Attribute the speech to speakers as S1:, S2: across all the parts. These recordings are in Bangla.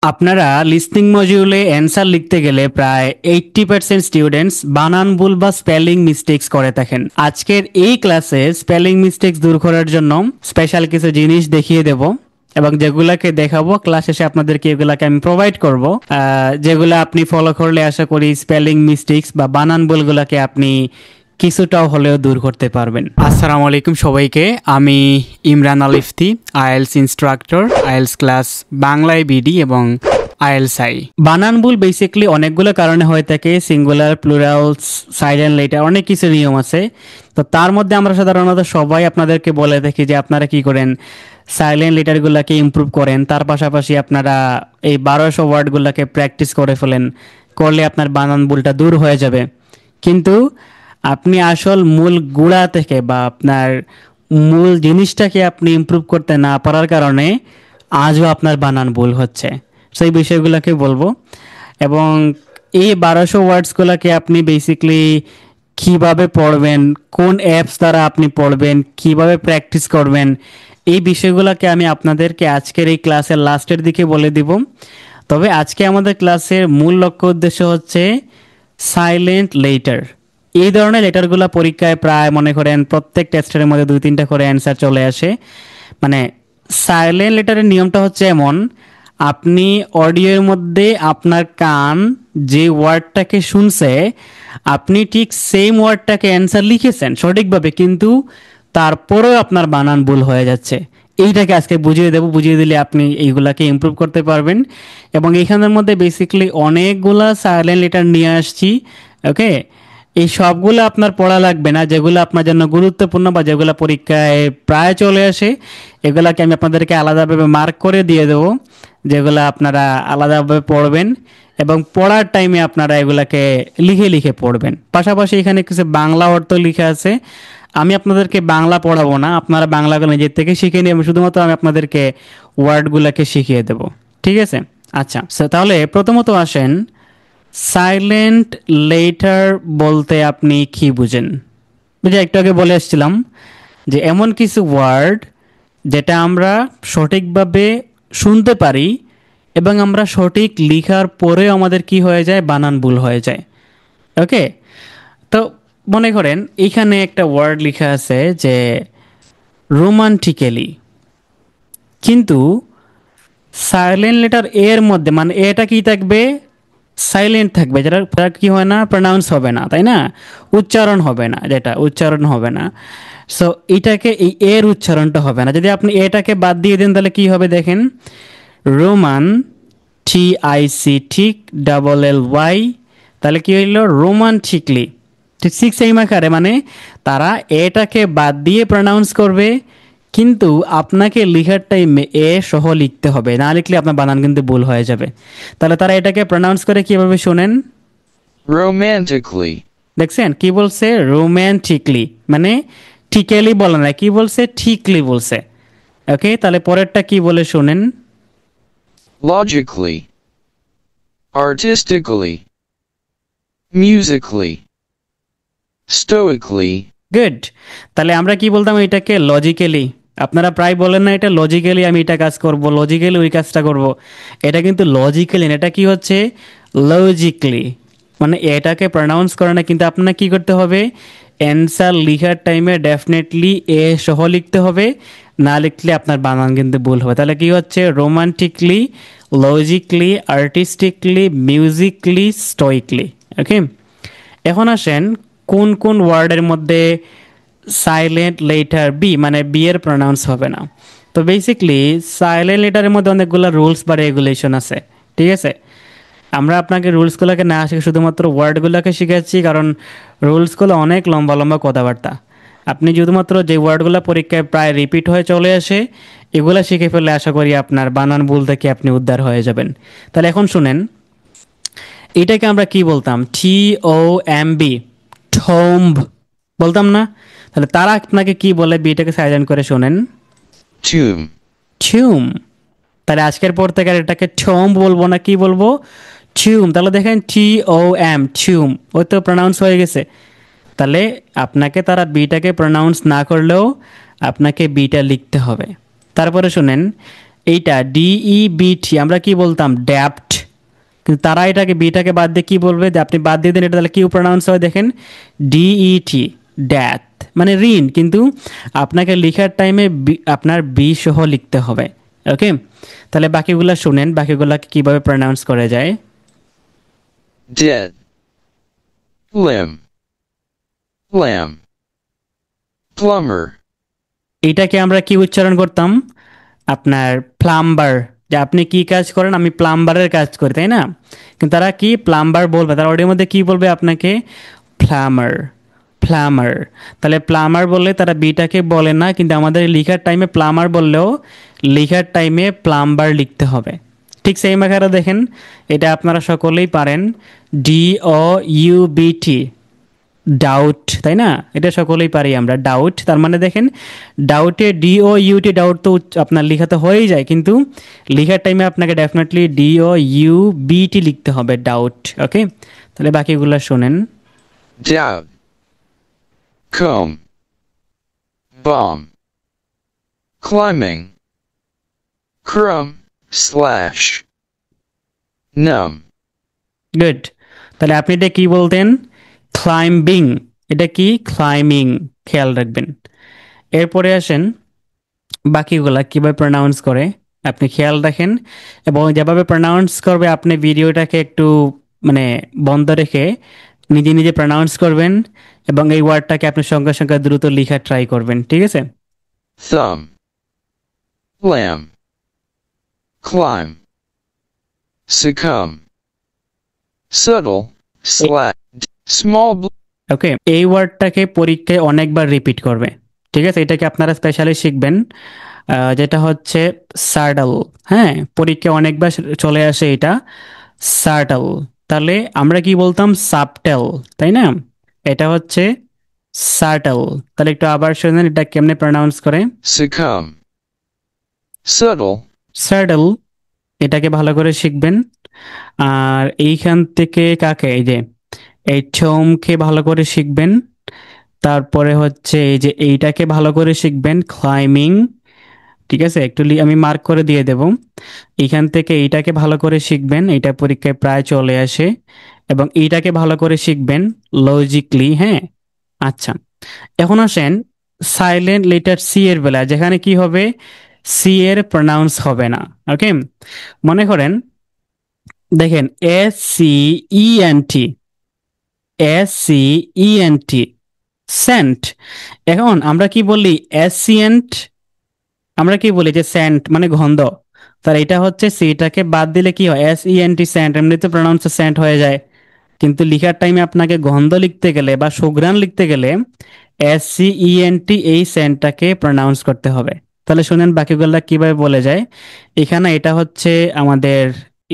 S1: আপনারা লিসনিং মডিউলে অ্যান্সার লিখতে গেলে প্রায় 80% স্টুডেন্টস বানান ভুল বা স্পেলিং মিস্টেক্স করে থাকেন। আজকের এই ক্লাসে স্পেলিং মিস্টেক্স দূর করার জন্য স্পেশাল কিছু জিনিস দেখিয়ে দেব এবং যেগুলাকে দেখাবো ক্লাস শেষে আপনাদেরকে এগুলাকে আমি প্রোভাইড করব, যেগুলো আপনি ফলো করলে আশা করি স্পেলিং মিস্টেক্স বা বানান ভুলগুলোকে আপনি কিছুটাও হলেও দূর করতে পারবেন। আসসালামু আলাইকুম সবাইকে, আমি Imran Al Ifti, IELTS instructor, IELTS class বাংলায় বিডি এবং আইএলস আই। বানান ভুল বেসিক্যালি অনেকগুলো কারণে হয়ে থাকে, সিঙ্গুলার, প্লুরালস, সাইলেন্ট লেটার, অনেক কিছু নিয়ম আছে। তো তার মধ্যে আমরা সাধারণত সবাই আপনাদেরকে বলে থাকি যে আপনারা কি করেন, সাইলেন্ট লেটারগুলোকে ইমপ্রুভ করেন, তার পাশাপাশি আপনারা এই 1200 ওয়ার্ডগুলোকে প্র্যাকটিস করে ফেলেন, করলে আপনার বানান ভুলটা দূর হয়ে যাবে। কিন্তু আপনি আসল মূল গুড়া থেকে বা আপনার মূল জিনিসটাকে আপনি ইমপ্রুভ করতে না পারার কারণে আজও আপনার বানান ভুল হচ্ছে। সেই বিষয়গুলোকে বলবো এবং এই 1200 ওয়ার্ডসগুলোকে আপনি বেসিক্যালি কিভাবে পড়বেন, কোন অ্যাপস দ্বারা আপনি পড়বেন, কিভাবে প্র্যাকটিস করবেন, এই বিষয়গুলোকে আমি আপনাদেরকে আজকের এই ক্লাসের লাস্টের দিকে বলে দিব। তবে আজকে আমাদের ক্লাসের মূল লক্ষ্য উদ্দেশ্য হচ্ছে সাইলেন্ট লেটার। এই ধরনের লেটারগুলো পরীক্ষায় প্রায় মনে করেন প্রত্যেক টেস্টের মধ্যে 2-3টা করে অ্যান্সার চলে আসে। মানে সাইলেন্ট লেটারের নিয়মটা হচ্ছে এমন, আপনি অডিওর মধ্যে আপনার কান যে ওয়ার্ডটাকে শুনছে আপনি ঠিক সেম ওয়ার্ডটাকে অ্যান্সার লিখেছেন সঠিকভাবে, কিন্তু তারপরেও আপনার বানান ভুল হয়ে যাচ্ছে। এইটাকে আজকে বুঝিয়ে দেবো, বুঝিয়ে দিলে আপনি এইগুলাকে ইমপ্রুভ করতে পারবেন। এবং এইখানের মধ্যে বেসিক্যালি অনেকগুলা সাইলেন্ট লেটার নিয়ে আসছি। ওকে, এই সবগুলো আপনার পড়া লাগবে না, যেগুলো আপনার জন্য গুরুত্বপূর্ণ বা যেগুলো পরীক্ষায় প্রায় চলে আসে এগুলাকে আমি আপনাদেরকে আলাদাভাবে মার্ক করে দিয়ে দেবো, যেগুলো আপনারা আলাদাভাবে পড়বেন এবং পড়ার টাইমে আপনারা এগুলাকে লিখে লিখে পড়বেন। পাশাপাশি এখানে কিছু বাংলা অর্থ লিখে আছে, আমি আপনাদেরকে বাংলা পড়াবো না, আপনারা বাংলাগুলো নিজের থেকে শিখে নিয়ে শুধুমাত্র আমি আপনাদেরকে ওয়ার্ডগুলোকে শিখিয়ে দেবো। ঠিক আছে? আচ্ছা, তাহলে প্রথমত আসেন, সাইলেন্ট লেটার বলতে আপনি কি বুঝেন? বুঝে একটু আগে বলে এসেছিলাম যে এমন কিছু ওয়ার্ড যেটা আমরা সঠিকভাবে শুনতে পারি এবং আমরা সঠিক লিখার পরেও আমাদের কি হয়ে যায়, বানান ভুল হয়ে যায়। ওকে, তো মনে করেন এখানে একটা ওয়ার্ড লেখা আছে যে রোমান্টিক্যালি, কিন্তু সাইলেন্ট লেটার এর মধ্যে মানে এটা কি থাকবে, সাইলেন্ট থাকবে, যেটা কি হয় না, প্রনাউন্স হবে না, তাই না, উচ্চারণ হবে না, যেটা উচ্চারণ হবে না। সো এটাকে এই এর উচ্চারণটা হবে না। যদি আপনি এটাকে বাদ দিয়ে দেন তাহলে কি হবে দেখেন, রোমান TIC ঠিক LLY, তাহলে কি হইল, রোমান্টিকলি। ঠিক সিক্স সেম আকারে, মানে তারা এটাকে বাদ দিয়ে প্রনাউন্স করবে, কিন্তু আপনাকে লেখার টাইমে এ সহ লিখতে হবে, না লিখলে আপনার বানান কিন্তু ভুল হয়ে যাবে। তাহলে তারা এটাকে প্রনাউন্স করে কিভাবে শোনেন,
S2: romantically,
S1: দেখছেন কি বলছে, রোম্যান্টিকলি, মানে ঠিকলি বলে না, কি বলছে, ঠিকলি বলছে। ওকে, তাহলে পরেরটা কি বলে শোনেন,
S2: logically, artistically, musically, stoically.
S1: Good. তাহলে আমরা কি বলতাম এটাকে, লজিক্যালি। আপনারা প্রায় বলেন না এটা লজিক্যালি, আমি এটা কাজ করব, লজিক্যালি ওই কাজটা করব। এটা কিন্তু লজিক্যালি না, এটা কি হচ্ছে, লজিক্যালি, মানে এটাকে প্রনাউন্স করে না, কিন্তু আপনার কি করতে হবে, অ্যান্সার লিখার টাইমে ডেফিনেটলি এ সহ লিখতে হবে, না লিখলে আপনার বানান কিন্তু ভুল হবে। তাহলে কি হচ্ছে, রোমান্টিকলি, লজিক্যালি, আর্টিস্টিকলি, মিউজিকলি, স্টোইকলি। ওকে, এখন আসেন কোন কোন ওয়ার্ডের মধ্যে সাইলেন্ট লেটার বি মানে বি এর প্রনাউন্স হবে না। তো বেসিক্যালি সাইলেন্ট লেটারের মধ্যে অনেকগুলো রুলস বা রেগুলেশন আছে। ঠিক আছে, আমরা আপনাকে রুলসগুলোকে না শিখে শুধুমাত্র ওয়ার্ডগুলোকে শিখাচ্ছি, কারণ রুলসগুলো অনেক লম্বা লম্বা কথাবার্তা। আপনি শুধুমাত্র যে ওয়ার্ডগুলো পরীক্ষায় প্রায় রিপিট হয়ে চলে আসে এগুলো শিখে ফেললে আশা করি আপনার বানান ভুল থেকে আপনি উদ্ধার হয়ে যাবেন। তাহলে এখন শুনেন, এটাকে আমরা কি বলতাম, TOMB, ঠোম্ব বলতাম না? তাহলে তারা আপনাকে কি বলে, বিটাকে সাইলেন্ট করে শোনেন,
S2: tomb,
S1: টিউম। তাহলে আজকের পর থেকে আর এটাকে ঠোম্ব বলবো না, কি বলবো, টিউম। তাহলে দেখেন TOM, টিউম, ওই তো প্রনাউন্স হয়ে গেছে। তাহলে আপনাকে তারা বিটাকে প্রনাউন্স না করলেও আপনাকে বিটা লিখতে হবে। তারপরে শুনেন, এইটা DEBT আমরা কি বলতাম ড্যাপ্ট, কিন্তু তারা এটাকে বিটাকে বাদ দিয়ে কি বলবে, যে আপনি বাদ দিয়ে দেন এটা তাহলে কি প্রনাউন্স হয় দেখেন, DET, ড্যাথ, মানে ঋণ, কিন্তু আপনাকে লেখার টাইমে আপনার বি সহ লিখতে হবে। ওকে, তাহলে বাকিগুলো শুনেন, বাকিগুলোকে কিভাবে প্রনাউন্স করা যায়।
S2: dead, limb, lamb, plumber,
S1: এটাকে আমরা কি উচ্চারণ করতাম, আপনার প্লাম্বার, যে আপনি কি কাজ করেন, আমি প্লাম্বারের কাজ করি, তাই না? কিন্তু তারা কি প্লাম্বার বলবে, তারা ওটির মধ্যে কি বলবে আপনাকে, প্লামার, প্লামার। তাহলে প্লামার বললে তারা বিটাকে বলে না, কিন্তু আমাদের লেখার টাইমে প্লামার বললেও লেখার টাইমে প্লাম্বার লিখতে হবে। ঠিক সেই আকারে দেখেন, এটা আপনারা সকলেই পারেন, DOUBT, ডাউট, তাই না? এটা সকলেই পারি আমরা, ডাউট। তার মানে দেখেন, ডাউটে DOUT, ডাউট তো আপনার লেখা তো হয়েই যায়, কিন্তু লেখার টাইমে আপনাকে ডেফিনেটলি DOUBT লিখতে হবে, ডাউট। ওকে, তাহলে বাকিগুলো শোনেন।
S2: doubt, comb, bomb, climbing, crumb, slash, numb,
S1: good. তাহলে আপনি এটা কি বলতেন, ক্লাইম্বিং, এটা কি ক্লাইম্বিং, খেয়াল রাখবেন। এরপরে আসেন বাকিগুলা কিভাবে প্রনাউন্স করে আপনি খেয়াল রাখেন, এবং যেভাবে প্রনাউন্স করবে আপনি ভিডিওটাকে একটু মানে বন্ধ রেখে নিজে নিজে প্রনাউন্স করবেন, এবং এই ওয়ার্ডটাকে আপনি সঙ্গে সঙ্গে দ্রুত লেখা ট্রাই করবেন, ঠিক আছে?
S2: thumb, lamb, climb, succumb, subtle, slash, small,
S1: ওকে, এই ওয়ার্ডটাকে পরীক্ষায় অনেকবার রিপিট করবে, ঠিক আছে? এটাকে আপনারা স্পেশালি শিখবেন, যেটা হচ্ছে সার্ডল। হ্যাঁ, পরীক্ষায় অনেকবার চলে আসে এটা, সার্ডল। তাহলে আমরা কি বলতাম, সাবটেল, তাই না? এটা হচ্ছে সার্টল। তাহলে একটু আবার শুনেন এটা কেমনে প্রনাউন্স করে,
S2: succumb, subtle,
S1: সার্ডল। এটাকে ভালো করে শিখবেন। আর এইখান থেকে কাকে, এই যে এই ঠোমকে ভালো করে শিখবেন। তারপরে হচ্ছে এই যে এইটাকে ভালো করে শিখবেন, ক্লাইমিং, ঠিক আছে? একটু আমি মার্ক করে দিয়ে দেব। এইখান থেকে এইটাকে ভালো করে শিখবেন, এটা পরীক্ষায় প্রায় চলে আসে, এবং এইটাকে ভালো করে শিখবেন লজিকলি। হ্যাঁ, আচ্ছা, এখন আসেন সাইলেন্ট লেটার সি এর বেলা, যেখানে কি হবে, সি এর প্রনাউন্স হবে না। ওকে, মনে করেন, দেখেন SCENT, SCENT, সেন্ট। এখন আমরা কি বলি, অ্যাসিয়েন্ট, আমরা কি বলি যে সেন্ট মানে গন্ধ, তার এটা হচ্ছে সিটাকে বাদ দিলে কি হয়, SENT, সেন্ট, এমনিতে প্রনাউন্স সেন্ট হয়ে যায়, কিন্তু লিখার টাইমে আপনাকে গন্ধ লিখতে গেলে বা সুঘ্রাণ লিখতে গেলে SCENT, এই সেন্টটাকে প্রনাউন্স করতে হবে। তাহলে শুনেন বাকিগুলো কিভাবে বলে যায়। এখানে এটা হচ্ছে আমাদের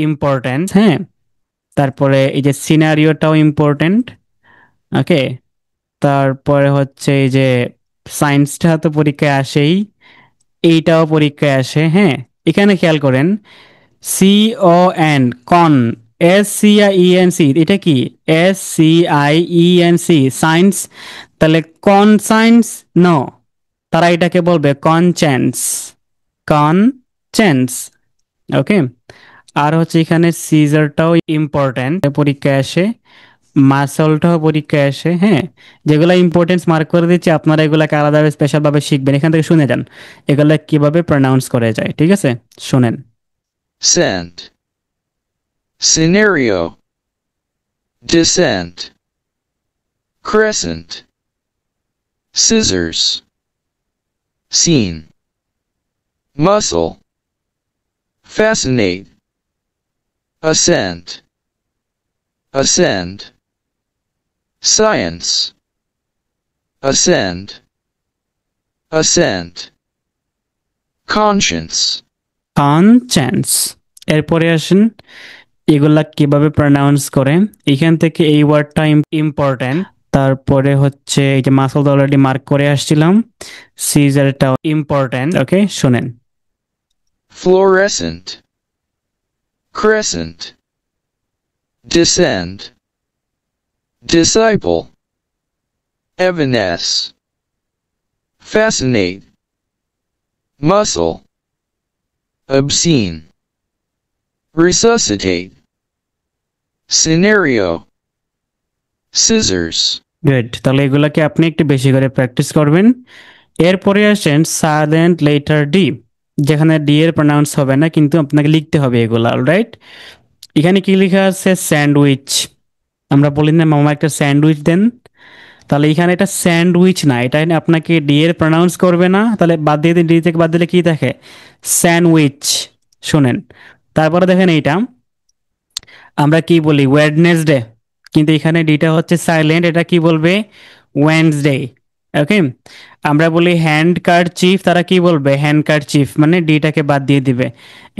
S1: ইম্পর্ট্যান্ট, হ্যাঁ। তারপরে এই যে সিনারিওটাও ইম্পর্ট্যান্ট। ওকে, তারপরে হচ্ছে এই যে সায়েন্সটা তো পরীক্ষায় আসেই, এইটাও পরীক্ষায় আসে, হ্যাঁ। এখানে খেয়াল করেন, CON, কন, SCIENC, এটা কি, SCIENC, সায়েন্স। তাহলে কন সায়েন্স, নো, তারা এটাকে বলবে কনচেন্স, কনচেন্স। ওকে, আর হচ্ছে এখানে সিজারটাও ইম্পর্ট্যান্ট, পরীক্ষায় আসে, মাসলটাও পরীক্ষায় আসে, হ্যাঁ। যেগুলো ইম্পর্টেন্স মার্ক করে দিচ্ছি, আপনারা এগুলাকে আলাদাভাবে স্পেশালভাবে শিখবেন, এখান থেকে শুনে যান এগুলা কিভাবে প্রনাউন্স করে যায়, ঠিক আছে? শুনেন।
S2: send, scenario, descent, crescent, scissors, scene, muscle, fascinate, ascent, ascend, science, ascend, ascent, conscience,
S1: কনচেন্স। এরপরে আসেন এগুলা কিভাবে প্রনাউন্স করে, এখান থেকে এই ওয়ার্ডটা ইম্পর্ট্যান্ট। তারপরে হচ্ছে এই যে মাসল অলরেডি মার্ক করে আসছিলাম, সিজারটাও ইম্পর্ট্যান্ট। ওকে, শুনেন।
S2: fluorescent, crescent, descend, disciple, evanesce, fascinate, muscle, obscene, resuscitate, scenario, scissors,
S1: good, তাহলে এগুলাকে আপনি একটু বেশি করে প্র্যাকটিস করবেন। এরপরে আসেন সাইলেন্ট লেটার ডি, যেখানে ডি এর প্রনাউন্স হবে না কিন্তু আপনাকে লিখতে হবে এগুলা, অলরাইট। এখানে কি লেখা আছে? স্যান্ডউইচ। আমরা বলি না মামা একটা স্যান্ডউইচ দেন, তাহলে এখানে এটা স্যান্ডউইচ না, এটা আপনাকে ডি এর প্রনাউন্স করবে না, তাহলে বাদ দিয়ে দিন, ডি থেকে বাদ দিলে কি থাকে? স্যান্ডউইচ। শুনেন, তারপরে দেখেন এইটা আমরা কি বলি? ওয়েডনেসডে, কিন্তু এখানে ডিটা হচ্ছে সাইলেন্ট, এটা কি বলবে? ওয়েন্সডে। ওকে, আমরা বলি হ্যান্ড কারচিফ, তারা কি বলবে? হ্যান্ড কারচিফ, মানে ডিটাকে বাদ দিয়ে দিবে,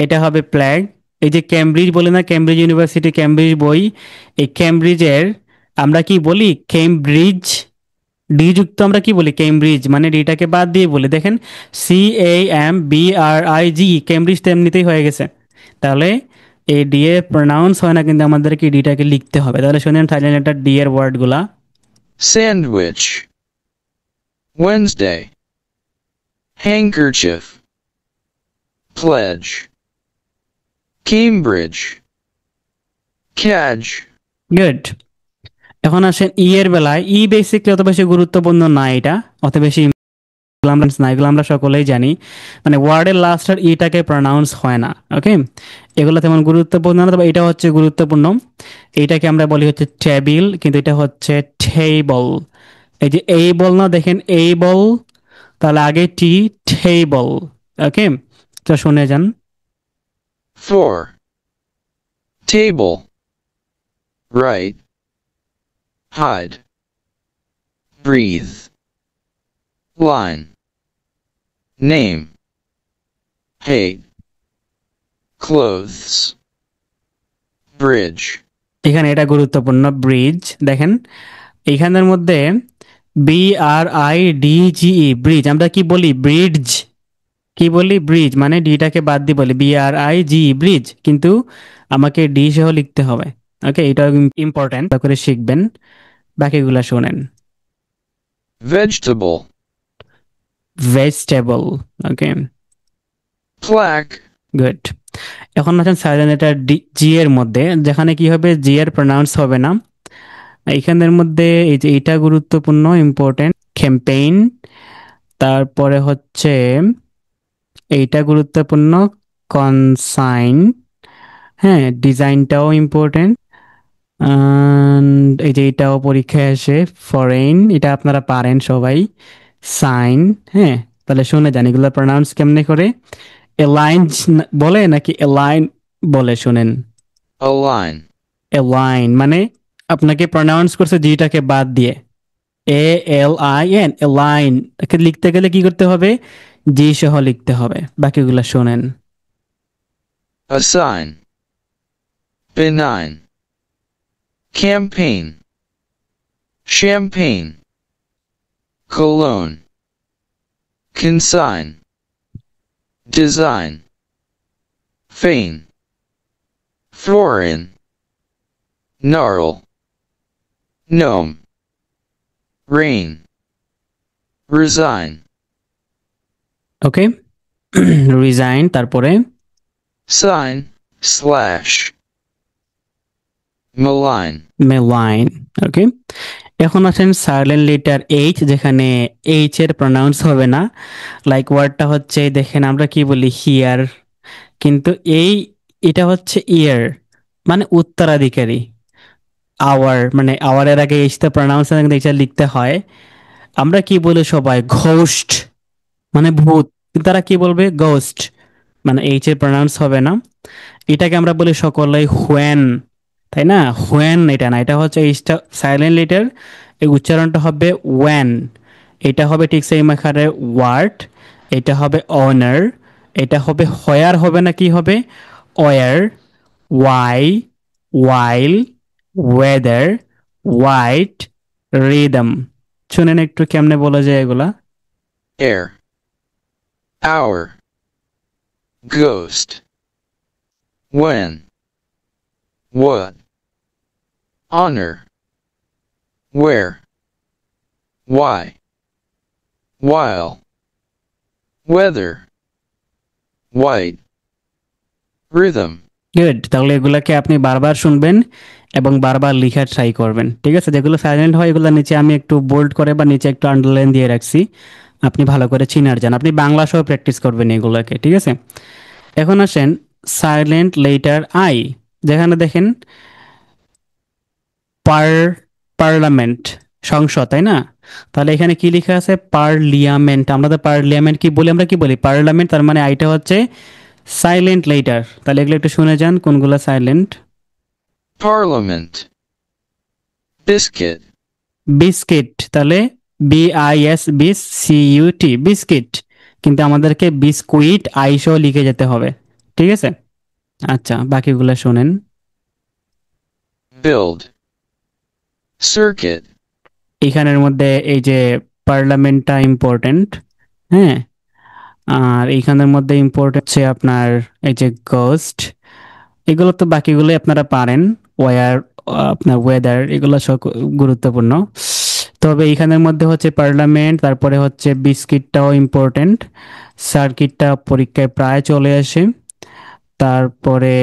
S1: এটা হবে প্ল্যাগ। এই যে ক্যামব্রিজ বলে না, ক্যামব্রিজ ইউনিভার্সিটি, ক্যামব্রিজ বই, এই ক্যামব্রিজের আমরা কি বলি? কেমব্রিজ। ডি যুক্ত আমরা কি বলি? কেমব্রিজ, মানে ডিটাকে বাদ দিয়ে বলি। দেখেন, CAMBRIG, কেমব্রিজ তো এমনিতেই হয়ে গেছে, তাহলে এই ডি এর প্রনাউন্স হয় না, কিন্তু আমাদেরকে ডিটাকে লিখতে হবে। তাহলে শুনেন সাইলেন্ট লেটার ডি এর ওয়ার্ডগুলা।
S2: sandwich, Wednesday, handkerchief, pledge, Cambridge, catch,
S1: good. এখন আসেন ই এর বেলায়। ই বেসিকলি অত বেশি গুরুত্বপূর্ণ না, এটা অত বেশি ইমপ্লিমেন্টস না, এগুলো আমরা সকলেই জানি। মানে ওয়ার্ডের লাস্টের ইটাকে প্রনাউন্স হয় না। ওকে, এগুলো তেমন গুরুত্বপূর্ণ না, তবে এটা হচ্ছে গুরুত্বপূর্ণ। এইটাকে আমরা বলি হচ্ছে টেবিল, কিন্তু এটা হচ্ছে টেবল। এই যে এই বল না, দেখেন এই বল, তাহলে আগে টি, টেবল। ওকে, তো শুনে যান।
S2: 4, table, write, hide, breathe, line, name, hate, clothes, bridge,
S1: এখানে এটা গুরুত্বপূর্ণ, ব্রিজ। দেখেন এইখানের মধ্যে BRIDGE, ব্রিজ, আমরা কি বলি? ব্রিডজ। কি বলি? ব্রিজ, মানে ডিটাকে বাদ দিয়ে বলি BRIGE, ব্রিজ, কিন্তু আমাকে ডি সহ লিখতে হবে। ওকে, এটা ইম্পর্টেন্ট করে শিখবেন। বাকিগুলা শোনেন।
S2: vegetable,
S1: vegetable. Okay,
S2: plaque,
S1: good. এখন আছেন সাইলেন্ট লেটার ডি, জি এর মধ্যে, যেখানে কি হবে? জি এর প্রনাউন্স হবে না। এইখানের মধ্যে এই যে এটা গুরুত্বপূর্ণ, ইম্পর্টেন্ট, ক্যাম্পেইন। তারপরে হচ্ছে এইটা গুরুত্বপূর্ণ, কনসাইন। হ্যাঁ, ডিজাইনটাও ইম্পর্টেন্ট। এই যে এটাও পরীক্ষায় আসে, ফরেন, এটা আপনারা পারেন সবাই। সাইন। হ্যাঁ, তাহলে শুনে যান এগুলো প্রনাউন্স কেমনে করে। এলাইন বলে নাকি এলাইন বলে? শুনেন,
S2: align,
S1: এলাইন মানে আপনাকে প্রনাউন্স করছে জিটাকে বাদ দিয়ে, ALIN, এলাইন। তাকে লিখতে গেলে কি করতে হবে? জি সহ লিখতে হবে। বাকিগুলো শোনেন।
S2: assign, benign, campaign, champagne, cologne, consign, design, feign, foreign, gnarl, gnome, rain, resign,
S1: ওকে, রিজাইন, তারপরে
S2: sign, slash, malign,
S1: মেলাইন। ওকে, এখন আছেন সাইলেন্ট লেটার এইচ, যেখানে এইচ এর প্রনাউন্স হবে না। লাইক ওয়ার্ডটা হচ্ছে, দেখেন আমরা কি বলি? হিয়ার, কিন্তু এই এটা হচ্ছে ইয়ার, মানে উত্তরাধিকারী। আওয়ার, মানে আওয়ারের আগে এইচটা প্রনাউন্স এইটা লিখতে হয়। আমরা কি বলি সবাই? ঘোস্ট, মানে ভূত, কিন্তু তারা কি বলবে? গোস্ট, মানে এইচ এর প্রনাউন্স হবে না। এটাকে আমরা বলি সকলেই হোয়েন, তাই না? হোয়েন এটা না, এটা হচ্ছে এইচটা সাইলেন্ট লেটার, এই উচ্চারণটা হবে ওয়েন। এটা হবে ঠিক সেম আকারে ওয়ার্ড, এটা হবে অনার, এটা হবে হয়ার, হবে না কি হবে? ওয়ার, ওয়াই, ওয়াইল, ওয়েদার, হোয়াইট, রিদম। শুনেন একটু কেমনে বলা যায় এগুলা।
S2: air, hour, ghost, when, what, honor, where, why, while, whether, white, rhythm,
S1: good, তাহলে এগুলাকে আপনি বারবার শুনবেন এবং বারবার লেখার ট্রাই করবেন, ঠিক আছে? যেগুলো সাইলেন্ট হয় এগুলো নিচে আমি একটু বোল্ড করে বা নিচে একটু আন্ডারলাইন দিয়ে রাখছি, আপনি ভালো করে চিনার যান, আপনি বাংলা সহ প্র্যাকটিস করবেন এগুলোকে, ঠিক আছে? এখন আসেন সাইলেন্ট লেটার আই, যেখানে দেখেন পার, পার্লামেন্ট, সংসদ, তাই না? তাহলে এখানে কি লেখা আছে? পার্লিয়ামেন্ট। আমরা তো পার্লিয়ামেন্ট কি বলি, আমরা কি বলি? পার্লামেন্ট। তার মানে আইটা হচ্ছে সাইলেন্ট লেটার। তাহলে এগুলো একটু শুনে যান কোনগুলো সাইলেন্ট।
S2: parliament, biscuit,
S1: বিস্কিট, তাহলে BISBCUT, বিস্কিট, কিন্তু আমাদেরকে বিস্কুইট আইসও লিখে যেতে হবে, ঠিক আছে? আচ্ছা, বাকিগুলো শোনেন।
S2: build, circuit,
S1: এখানের মধ্যে এই যে পার্লামেন্টটা ইম্পর্টেন্ট, হ্যাঁ। আর এইখানের মধ্যে ইম্পর্টেন্ট হচ্ছে আপনার এই যে গোস্ট, এগুলো তো বাকিগুলোই আপনারা পারেন। ওয়ার, আপনার ওয়েদার, এগুলো সব গুরুত্বপূর্ণ। তবে এইখানের মধ্যে হচ্ছে পার্লামেন্ট, তারপরে হচ্ছে বিস্কিটটাও ইম্পর্টেন্ট, সার্কিটটা পরীক্ষায় প্রায় চলে আসে। তারপরে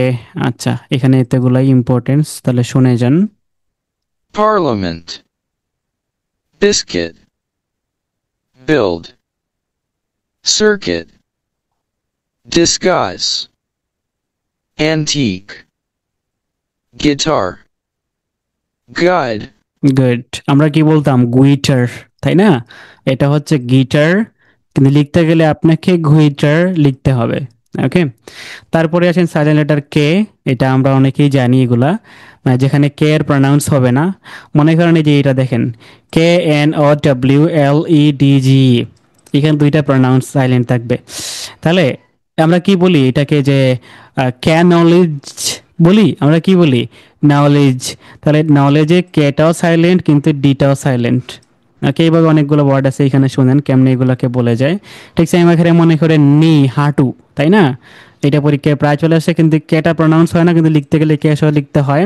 S1: আচ্ছা, এখানে এতগুলাই ইম্পর্টেন্স, তাহলে শুনে যান।
S2: parliament, biscuit, build, circuit, disguise, antique, guitar, guide,
S1: good, আমরা কি বলতাম? গুইটার, তাই না? এটা হচ্ছে গিটার, কিন্তু লিখতে গেলে আপনাকে গুইটার লিখতে হবে। ওকে, তারপরে আসেন সাইলেন্ট লেটার কে। এটা আমরা অনেকেই জানি এগুলা, মানে যেখানে কে এর প্রনাউন্স হবে না। মনে করেন এই যে এটা দেখেন, KNOWLEDG, এখানে দুইটা প্রনাউন্স সাইলেন্ট থাকবে। তাহলে আমরা কি বলি এটাকে? যে ক্যান নলেজ বলি, আমরা কি বলি? নলেজ। তাহলে নলেজে কেটাও সাইলেন্ট কিন্তু ডিটাও সাইলেন্ট। ওকে, এইভাবে অনেকগুলো ওয়ার্ড আছে, এখানে শুনেন কেমনে এগুলোকে বলে যায়। ঠিক সেম এখানে মনে করে নি, হাঁটু, তাই না? এটা পরীক্ষায় প্রায় চলে আসে, কিন্তু কেটা প্রনাউন্স হয় না, কিন্তু লিখতে গেলে কে সহ লিখতে হয়।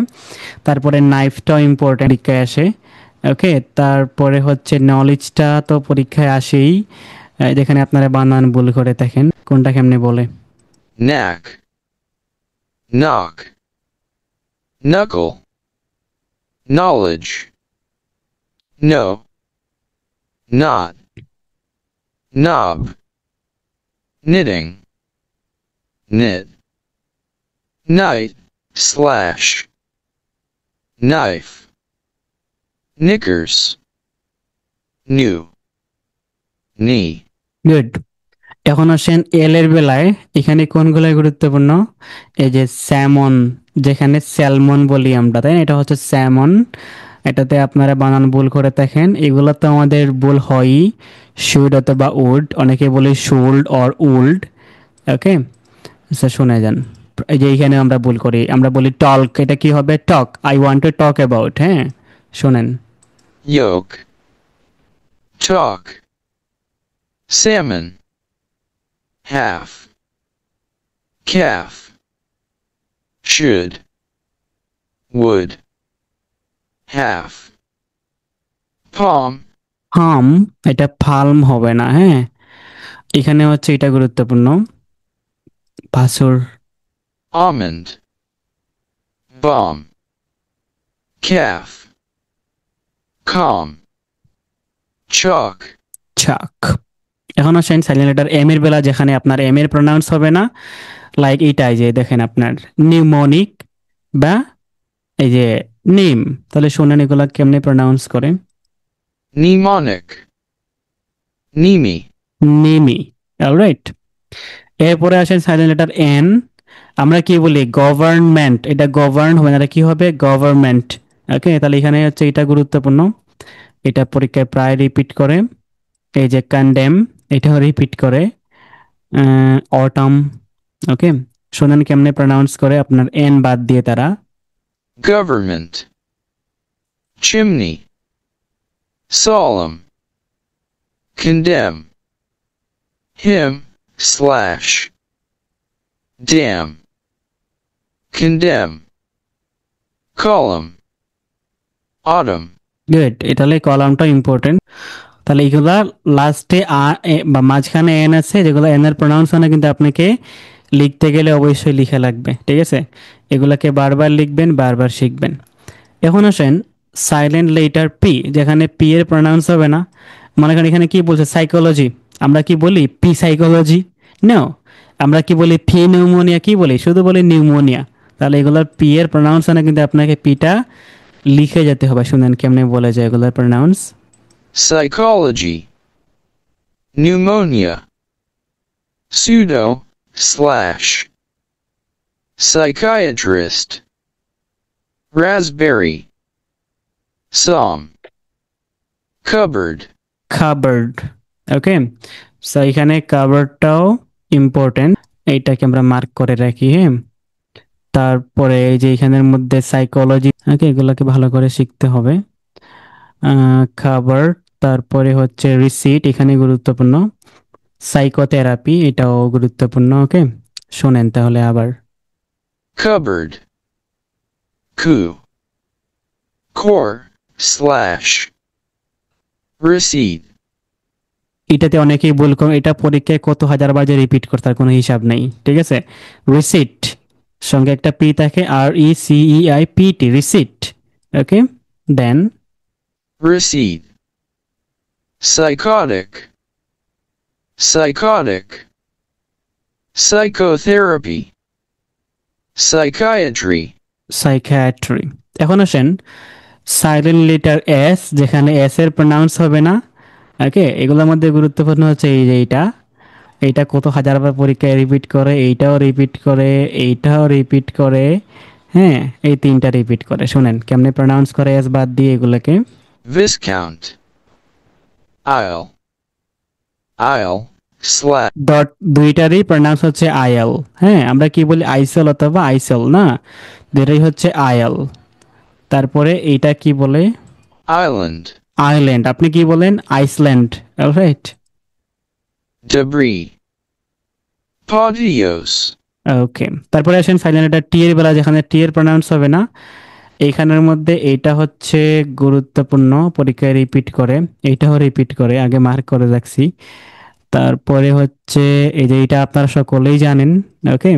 S1: তারপরে নাইফটাও ইম্পর্টেন্ট, পরীক্ষায় আসে। ওকে, তারপরে হচ্ছে নলেজটা তো পরীক্ষায় আসেই, যেখানে আপনারা বানান ভুল করে থাকেন, কোনটা কেমনে বলে।
S2: knack, knock, knuckle, knowledge, no, not, knob, knitting, knit, night, slash, knife, knickers, new, knee,
S1: good, এখন আসেন এল এর বেলায়, এখানে কোনগুলো গুরুত্বপূর্ণ? এই যে স্যামন, যেখানে স্যালমন বলি আমরা, তাই না? এটা হচ্ছে স্যামন। এটাতে আপনারা বানান ভুল করে থাকেন, এগুলো তো আমাদের ভুল হয়ই। শুড অথবা উড, অনেকে বলে শুল্ড অর উল্ড। ওকে, আচ্ছা শুনে যান। এই যে এইখানে আমরা ভুল করি, আমরা বলি টক, এটা কি হবে? Talk, I want to talk about, হ্যাঁ। শোনেন।
S2: yoke, chalk, salmon, half, calf, should, would, half, palm,
S1: হাম, এটা ফার্ম হবে না, হ্যাঁ। এখানে হচ্ছে এটা গুরুত্বপূর্ণ, ভাসুর।
S2: almond, bomb, calf, calm, chalk,
S1: চাক। এখন আসেন সাইলেন্ট লেটার এম এর বেলা, যেখানে আপনার এম এর প্রনাউন্স হবে না, লাইক এইটাই যে দেখেন আপনার নিউমোনিক বা এই যে নিম। তাহলে শুনেন এগুলা কেমনে প্রনাউন্স করে।
S2: mnemonic, Nemi,
S1: Nemi, alright. এরপরে আসেন সাইলেন্ট লেটার এন, আমরা কি বলি? গভর্নমেন্ট, এটা গভর্ন হবে না, এটা কি হবে? গভর্নমেন্ট। ওকে, তাহলে এখানে হচ্ছে এটা গুরুত্বপূর্ণ, এটা পরীক্ষায় প্রায় রিপিট করে। এই যে কন্ডেম, এটাও রিপিট করে। অটাম। ওকে, শোনেন কেমনে প্রনাউন্স করে আপনার এন বাদ দিয়ে তারা।
S2: government, chimney, solemn, condemn, him, slash, dam, condemn, column, autumn,
S1: good, তাহলে কলামটা ইম্পর্টেন্ট। তাহলে এইগুলা লাস্টে বা মাঝখানে এন আছে, যেগুলো এন এর প্রনাউন্স হয় না, কিন্তু আপনাকে লিখতে গেলে অবশ্যই লিখা লাগবে, ঠিক আছে? এগুলাকে বারবার লিখবেন, বারবার শিখবেন। এখন আসেন সাইলেন্ট লেটার পি, যেখানে পি এর প্রনাউন্স হবে না। মনে করেন এখানে কি বলছে, সাইকোলজি, আমরা কি বলি পি সাইকোলজি? নো, আমরা কি বলি ফি নিউমোনিয়া, কি বলি, শুধু বলি নিউমোনিয়া। তাহলে এগুলোর পি এর প্রনাউন্স না, কিন্তু আপনাকে পিটা লিখে যেতে হবে। শুনেন কেমনে বলে যায় এগুলোর pronounce.
S2: psychology, pneumonia, pseudo, slash, psychiatrist, raspberry, psalm, cupboard,
S1: cupboard. Okay, so এখানে কাবার্ডটাও ইম্পর্টেন্ট, এইটাকে আমরা মার্ক করে রাখি, হ্যাঁ। তারপরে এই যে এখানের মধ্যে সাইকোলজি, ওকে, এগুলোকে ভালো করে শিখতে হবে। খাবার, তারপরে হচ্ছে রিসিট, এখানে গুরুত্বপূর্ণ। সাইকোথেরাপি, এটাও গুরুত্বপূর্ণ। ওকে, শোনেন তাহলে আবার।
S2: cupboard, coup, core, slash, receipt,
S1: এটাতে অনেকেই ভুল করে, এটা পরীক্ষায় কত হাজার বার যে রিপিট করে তার কোনো হিসাব নেই, ঠিক আছে? রিসিট সঙ্গে একটা পি থাকে, RECEIPT, রিসিট। ওকে, দেন
S2: receipt, psychotic, psychotic, psychotherapy, psychiatry,
S1: psychiatry. এখন আসেন সাইলেন্ট লেটার এস, যেখানে এস এর প্রনাউন্স হবে না। ওকে, এগুলোর মধ্যে গুরুত্বপূর্ণ হচ্ছে এই যে এইটা, এইটা কত হাজারবার পরীক্ষায় রিপিট করে, এইটাও রিপিট করে, এইটাও রিপিট করে, হ্যাঁ, এই তিনটা রিপিট করে। শুনেন কেমনে প্রনাউন্স করে এস বাদ দিয়ে এগুলোকে।
S2: viscount, aisle, aisle, slash,
S1: dot, দুইটারই প্রনাউন্স হচ্ছে আইএল। হ্যাঁ, আমরা কি বলি আইসেল অথবা আইসেল না, দুইটাই হচ্ছে আইএল। তারপরে এইটা কি বলে,
S2: island,
S1: আইল্যান্ড, আপনি কি বলেন আইসল্যান্ড, অলরাইট।
S2: debris, podios,
S1: ওকে, তারপরে আসেন সাইলেন্ট লেটার টি এর বেলা, যেখানে টি এর প্রনাউন্স হবে না। এইখানের মধ্যে এইটা হচ্ছে গুরুত্বপূর্ণ, পরীক্ষায় রিপিট করে, এইটাও রিপিট করে, আগে মার্ক করে রাখছি। তারপরে হচ্ছে এই যে এটা আপনারা সকলেই জানেন। ওকে,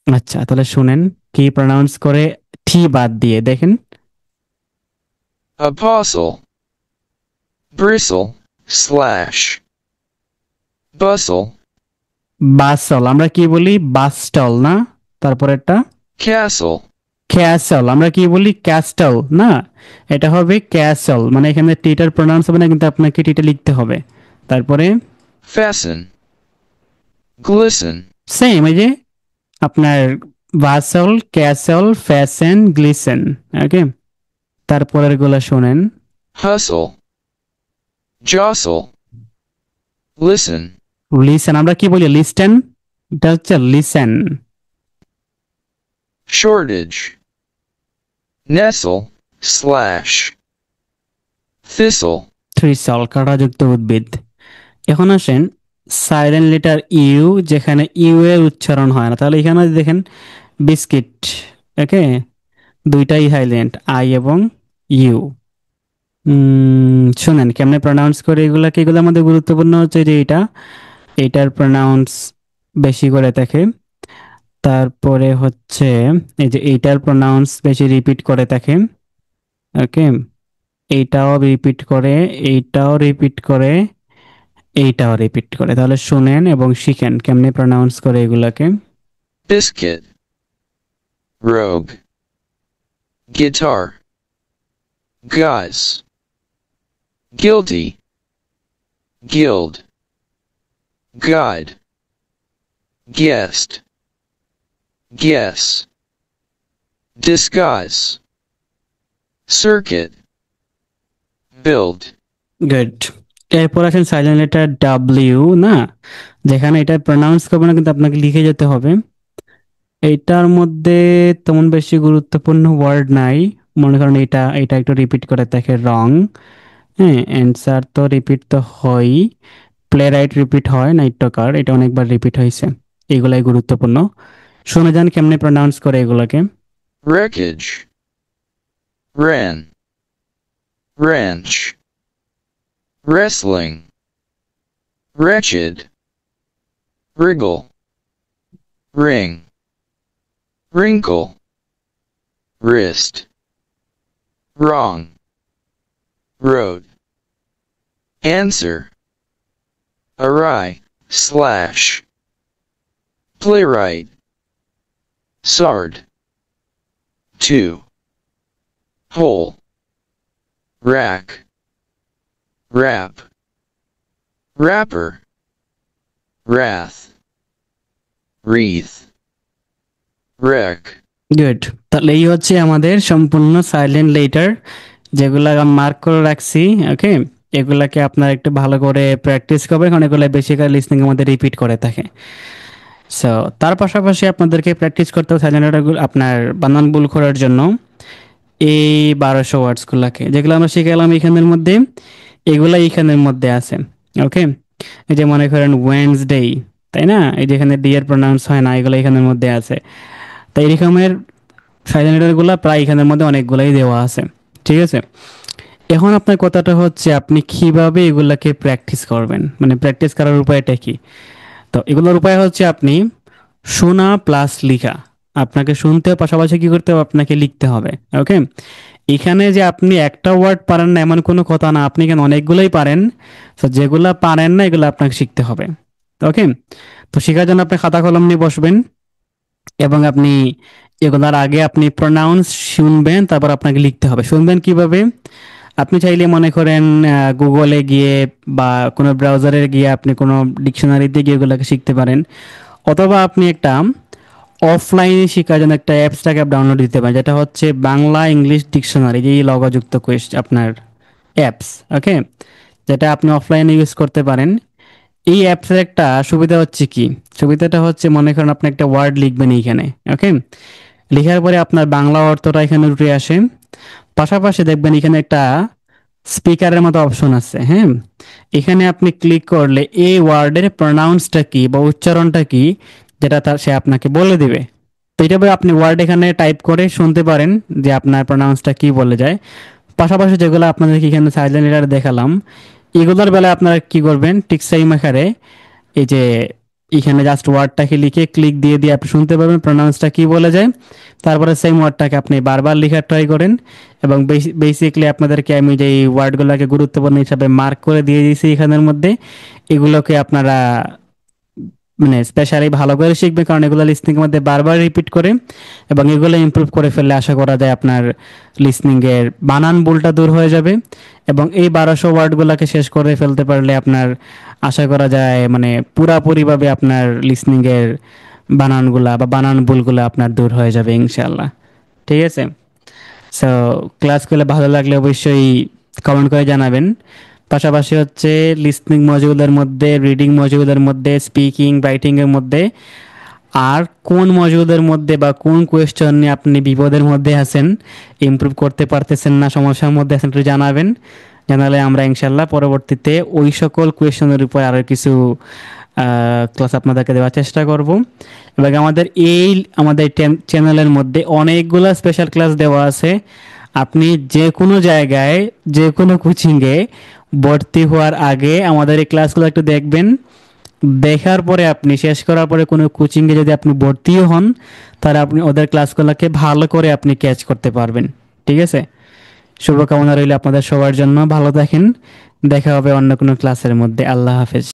S1: আচ্ছা তাহলে শুনেন কি প্রনাউন্স করে টি বাদ দিয়ে, দেখেন।
S2: apostle, bristle, slash, bustle,
S1: বাসল, আমরা কি বলি বাস্টল না, তারপরেরটা
S2: castle,
S1: ক্যাসল, আমরা কি বলি ক্যাস্টল না, এটা হবে ক্যাসল। মানে এখানে টিটার প্রনাউন্স হবে না, কিন্তু আপনাকে টিটা লিখতে হবে। তারপরে
S2: fasten, glisten,
S1: সেম, এই যে আপনার ভাসল, ক্যাসল, ফ্যাশন, গ্লিসেন। ওকে, তারপরের গুলা শোনেন।
S2: hustle, jostle, listen,
S1: লিসেন, আমরা কি বলি লিস্টেন, এটা হচ্ছে listen.
S2: shortage, nestle, slash, thistle,
S1: থ্রিসল, কাঁটাযুক্ত উদ্ভিদ। এখন আসেন সাইলেন্ট লেটার ইউ, যেখানে ইউ এর উচ্চারণ হয় না। তাহলে এখানে দেখেন বিস্কিট। ওকে, দুইটাই সাইলেন্ট, আই এবং ইউ। শুনেন কেমনে প্রনাউন্স করে এগুলাকে। এগুলোর মধ্যে গুরুত্বপূর্ণ হচ্ছে যে এটা, এটার প্রনাউন্স বেশি করে থাকে। তারপরে হচ্ছে এই যে এইটার প্রনাউন্স বেশি রিপিট করে থাকে। ওকে, এইটাও রিপিট করে, এইটাও রিপিট করে, এইটাও রিপিট করে। তাহলে শুনেন এবং শিখেন কেমনে প্রনাউন্স করে এগুলাকে।
S2: biscuit, rogue, guitar, guys, guilty, guild, guide, guest, guess, disguise, circuit, build,
S1: good. এরপর আছেন সাইলেন্ট লেটার ডাব্লিউ না, যেখানে এটা প্রনাউন্স করবে না, কিন্তু আপনাকে লিখে যেতে হবে। এইটার মধ্যে তেমন বেশি গুরুত্বপূর্ণ ওয়ার্ড নাই। মনে করেন এটা এটা একটু রিপিট করে দেখে, রং। হ্যাঁ, অ্যান্সার তো রিপিট তো হয়, প্লে রাইট রিপিট হয়, নাট্যকার এটা অনেকবার রিপিট হয়েছে। এগুলাই গুরুত্বপূর্ণ, শুনে যান কেমনে প্রনাউন্স করে এগুলোকে।
S2: wreckage, ran, ranch, wrestling, wretched, wriggle, ring, wrinkle, wrist, wrong, road, answer, awry, slash, playwright, sard, 2, hole, rack, rap, rapper, wrath, wreath, wreck.
S1: Good. তাহলে এই হচ্ছে আমাদের সম্পূর্ণ সাইলেন্ট লেটার, যেগুলো আমি মার্ক করে রাখছি। ওকে, এগুলাকে আপনারা একটু ভালো করে প্র্যাকটিস করবেন, কারণ এগুলো বেসিক্যালি লিসনিং এর মধ্যে রিপিট করে থাকে। সো তার পাশাপাশি আপনাদেরকে প্র্যাকটিস করতে হবে সাইলেন্ট লেটারগুলো আপনার বানান ভুল করার জন্য। এই 1200 ওয়ার্ডসগুলোকে যেগুলো আমরা শিখালাম এখানের মধ্যে, এগুলা এইখানের মধ্যে আছে। ওকে, এই যে মনে করেন ওয়েন্সডে, তাই না? এই যে এখানে ডি এর প্রোনাউন্স হয় না, এগুলো এখানের মধ্যে আছে। তাই এরকমের সাইলেন্ট লেটারগুলো প্রায় এখানের মধ্যে অনেকগুলাই দেওয়া আছে। ঠিক আছে, এখন আপনার কথাটা হচ্ছে আপনি কিভাবে এগুলাকে প্র্যাকটিস করবেন, মানে প্র্যাকটিস করার উপায়টা কি? তো এগুলোর উপায় হচ্ছে আপনি শোনা প্লাস লিখা। আপনাকে শুনতে পাশাপাশি কি করতে হবে, আপনাকে লিখতে হবে। ওকে, এখানে যে আপনি একটা ওয়ার্ড পারেন না এমন কোনো কথা না, আপনি এখানে অনেকগুলোই পারেন। তো যেগুলা পারেন না এগুলো আপনাকে শিখতে হবে। ওকে, তো শেখার জন্য আপনি খাতা কলম নিয়ে বসবেন এবং আপনি এগুলার আগে আপনি প্রনাউন্স শুনবেন, তারপর আপনাকে লিখতে হবে। শুনবেন কিভাবে? আপনি চাইলে মনে করেন গুগলে গিয়ে বা কোনো ব্রাউজারে গিয়ে আপনি কোনো ডিকশনারিতে গিয়ে এগুলোকে শিখতে পারেন, অথবা আপনি একটা অফলাইনে শেখার জন্য একটা অ্যাপসটাকে ডাউনলোড দিতে পারেন, যেটা হচ্ছে বাংলা ইংলিশ ডিকশনারি, যেই লগযুক্ত আপনার অ্যাপস। ওকে, যেটা আপনি অফলাইনে ইউজ করতে পারেন। এই অ্যাপসের একটা সুবিধা হচ্ছে কি, সুবিধাটা হচ্ছে মনে করেন আপনি একটা ওয়ার্ড লিখবেন এইখানে। ওকে, লেখার পরে আপনার বাংলা অর্থটা এখানে উঠে আসে, পাশাপাশি দেখবেন এখানে একটা স্পিকারের মতো অপশন আছে। হ্যাঁ, এখানে আপনি ক্লিক করলে এই ওয়ার্ডের প্রনাউন্সটা কি বা উচ্চারণটা কি, যেটা তার সে আপনাকে বলে দিবে। তো এটা আপনি ওয়ার্ড এখানে টাইপ করে শুনতে পারেন যে আপনার প্রনাউন্সটা কি বলে যায়। পাশাপাশি যেগুলো আপনাদেরকে এখানে সাইলেন্ট লেটার দেখালাম, এগুলোর বেলায় আপনারা কি করবেন, ঠিক সেম আকারে এই যে এখানে জাস্ট ওয়ার্ডটাকে লিখে ক্লিক দিয়ে দিয়ে আপনি শুনতে পারবেন প্রনাউন্সটা কি বলে যায়। তারপরে সেম ওয়ার্ডটাকে আপনি বারবার লেখার ট্রাই করেন, এবং বেসিক্যালি আপনাদেরকে আমি যে ওয়ার্ডগুলোকে গুরুত্বপূর্ণ হিসাবে মার্ক করে দিয়ে দিয়েছি এখানের মধ্যে, এগুলোকে আপনারা মানে স্পেশালি ভালো করে শিখবেন, কারণ এগুলো লিসনিং এর মধ্যে বারবার রিপিট করে, এবং এগুলো ইমপ্রুভ করে ফেললে আশা করা যায় আপনার লিসনিং এর বানান ভুলটা দূর হয়ে যাবে। এবং এই 1200 ওয়ার্ডগুলোকে শেষ করে ফেলতে পারলে আপনার আশা করা যায় মানে পুরাপুরিভাবে আপনার লিসনিং এর বানানগুলা বা বানান ভুলগুলো আপনার দূর হয়ে যাবে ইনশাআল্লাহ। ঠিক আছে, সো ক্লাসগুলো ভালো লাগলে অবশ্যই কমেন্ট করে জানাবেন। পাশাপাশি হচ্ছে লিসনিং মডিউলের মধ্যে, রিডিং মডিউলের মধ্যে, স্পিকিং রাইটিং এর মধ্যে আর কোন মডিউলের মধ্যে বা কোন কোয়েশ্চন নিয়ে আপনি বিপদের মধ্যে আছেন, ইমপ্রুভ করতে পারতেছেন না, সমস্যার মধ্যে আছেন, একটু জানাবেন। জানালে আমরা ইনশাল্লাহ পরবর্তীতে ওই সকল কোয়েশ্চনের উপর আরও কিছু ক্লাস আপনাদেরকে দেওয়ার চেষ্টা করব। এবং আমাদের চ্যানেলের মধ্যে অনেকগুলো স্পেশাল ক্লাস দেওয়া আছে। আপনি যে কোনো জায়গায় যে কোনো কোচিংয়ে ভর্তি হওয়ার আগে আমাদের এই ক্লাসগুলো একটু দেখবেন। দেখার পরে আপনি শেষ করার পরে কোনো কোচিংয়ে যদি আপনি ভর্তিও হন, তাহলে আপনি ওদের ক্লাসগুলোকে ভালো করে আপনি ক্যাচ করতে পারবেন। ঠিক আছে, শুভকামনা রইল আপনাদের সবার জন্য। ভালো থাকেন, দেখা হবে অন্য কোনো ক্লাসের মধ্যে। আল্লাহ হাফেজ।